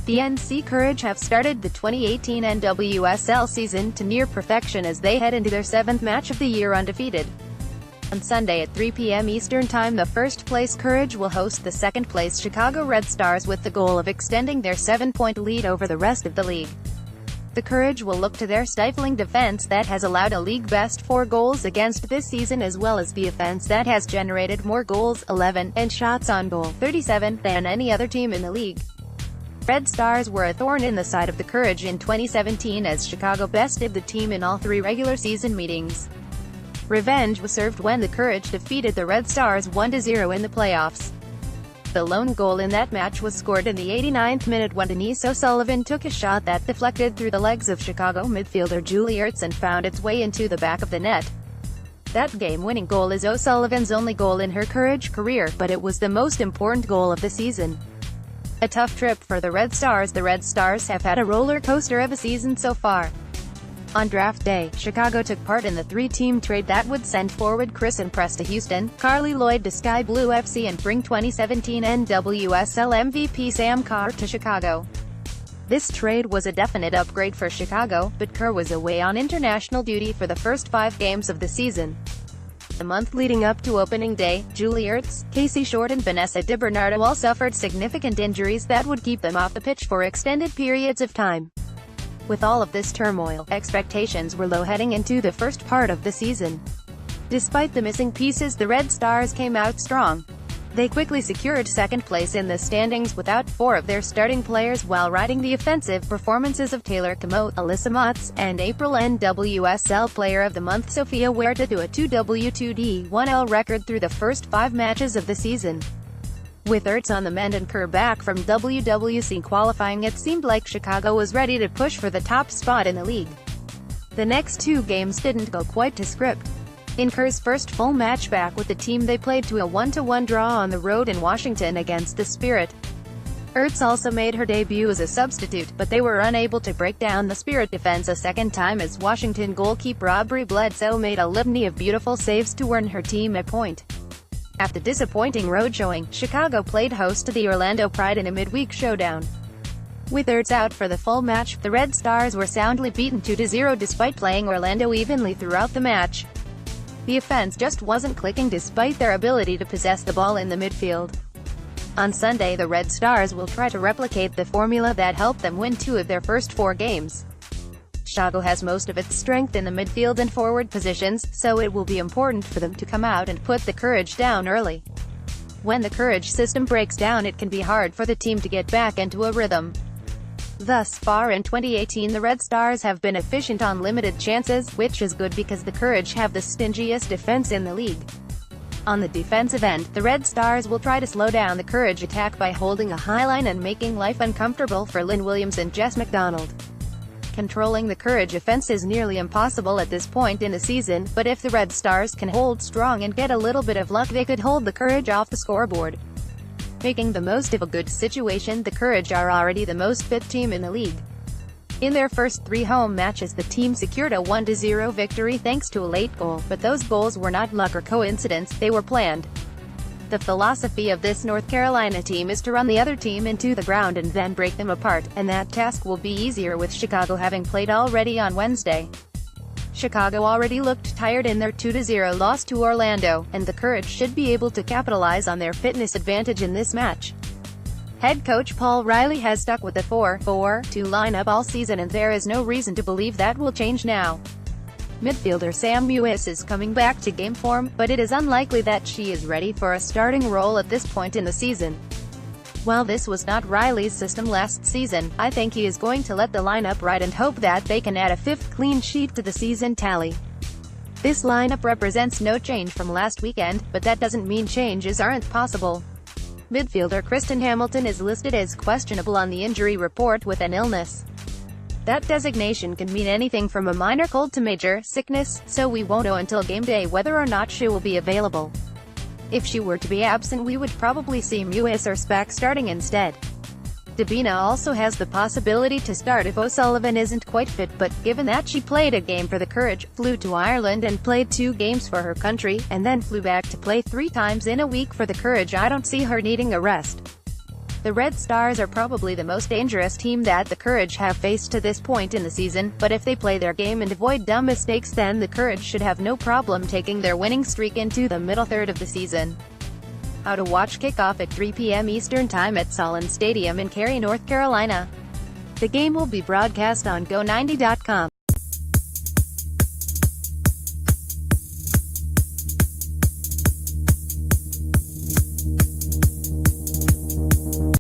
The NC Courage have started the 2018 NWSL season to near perfection as they head into their 7th match of the year undefeated. On Sunday at 3 p.m. Eastern Time, the first-place Courage will host the second-place Chicago Red Stars with the goal of extending their 7-point lead over the rest of the league. The Courage will look to their stifling defense that has allowed a league-best 4 goals against this season, as well as the offense that has generated more goals, 11, and shots on goal, 37, than any other team in the league. Red Stars were a thorn in the side of the Courage in 2017 as Chicago bested the team in all 3 regular season meetings. Revenge was served when the Courage defeated the Red Stars 1-0 in the playoffs. The lone goal in that match was scored in the 89th minute when Denise O'Sullivan took a shot that deflected through the legs of Chicago midfielder Julie Ertz and found its way into the back of the net. That game-winning goal is O'Sullivan's only goal in her Courage career, but it was the most important goal of the season. A tough trip for the Red Stars. The Red Stars have had a roller coaster of a season so far. On draft day, Chicago took part in the 3-team trade that would send forward Kristen Press to Houston, Carly Lloyd to Sky Blue FC, and bring 2017 NWSL MVP Sam Kerr to Chicago. This trade was a definite upgrade for Chicago, but Kerr was away on international duty for the first 5 games of the season. The month leading up to opening day, Julie Ertz, Casey Short and Vanessa DiBernardo all suffered significant injuries that would keep them off the pitch for extended periods of time. With all of this turmoil, expectations were low heading into the first part of the season. Despite the missing pieces, the Red Stars came out strong. They quickly secured second place in the standings without 4 of their starting players, while riding the offensive performances of Taylor Camote, Alyssa Motts, and April NWSL Player of the Month Sophia Huerta to a 2W2D1L record through the first 5 matches of the season. With Ertz on the mend and Kerr back from WWC qualifying, it seemed like Chicago was ready to push for the top spot in the league. The next 2 games didn't go quite to script. In Kerr's first full match back with the team, they played to a 1-1 draw on the road in Washington against the Spirit. Ertz also made her debut as a substitute, but they were unable to break down the Spirit defense a second time as Washington goalkeeper Aubrey Bledsoe made a litany of beautiful saves to earn her team a point. After disappointing road showing, Chicago played host to the Orlando Pride in a midweek showdown. With Ertz out for the full match, the Red Stars were soundly beaten 2-0 despite playing Orlando evenly throughout the match. The offense just wasn't clicking despite their ability to possess the ball in the midfield. On Sunday, the Red Stars will try to replicate the formula that helped them win 2 of their first 4 games. Chicago has most of its strength in the midfield and forward positions, so it will be important for them to come out and put the Courage down early. When the Courage system breaks down, it can be hard for the team to get back into a rhythm. Thus far in 2018, the Red Stars have been efficient on limited chances, which is good because the Courage have the stingiest defense in the league. On the defensive end, the Red Stars will try to slow down the Courage attack by holding a high line and making life uncomfortable for Lynn Williams and Jess McDonald. Controlling the Courage offense is nearly impossible at this point in the season, but if the Red Stars can hold strong and get a little bit of luck, they could hold the Courage off the scoreboard. Making the most of a good situation, the Courage are already the most fit team in the league. In their first 3 home matches, the team secured a 1-0 victory thanks to a late goal, but those goals were not luck or coincidence, they were planned. The philosophy of this North Carolina team is to run the other team into the ground and then break them apart, and that task will be easier with Chicago having played already on Wednesday. Chicago already looked tired in their 2-0 loss to Orlando, and the Courage should be able to capitalize on their fitness advantage in this match. Head coach Paul Riley has stuck with the 4-4-2 lineup all season, and there is no reason to believe that will change now. Midfielder Sam Mewis is coming back to game form, but it is unlikely that she is ready for a starting role at this point in the season. While this was not Riley's system last season, I think he is going to let the lineup ride and hope that they can add a 5th clean sheet to the season tally. This lineup represents no change from last weekend, but that doesn't mean changes aren't possible. Midfielder Kristen Hamilton is listed as questionable on the injury report with an illness. That designation can mean anything from a minor cold to major sickness, so we won't know until game day whether or not she will be available. If she were to be absent, we would probably see Mewis or Spack starting instead. Davina also has the possibility to start if O'Sullivan isn't quite fit, but given that she played a game for the Courage, flew to Ireland and played 2 games for her country, and then flew back to play 3 times in a week for the Courage, I don't see her needing a rest. The Red Stars are probably the most dangerous team that the Courage have faced to this point in the season, but if they play their game and avoid dumb mistakes, then the Courage should have no problem taking their winning streak into the middle third of the season. How to watch kickoff at 3 p.m. Eastern Time at Solon Stadium in Cary, North Carolina. The game will be broadcast on Go90.com.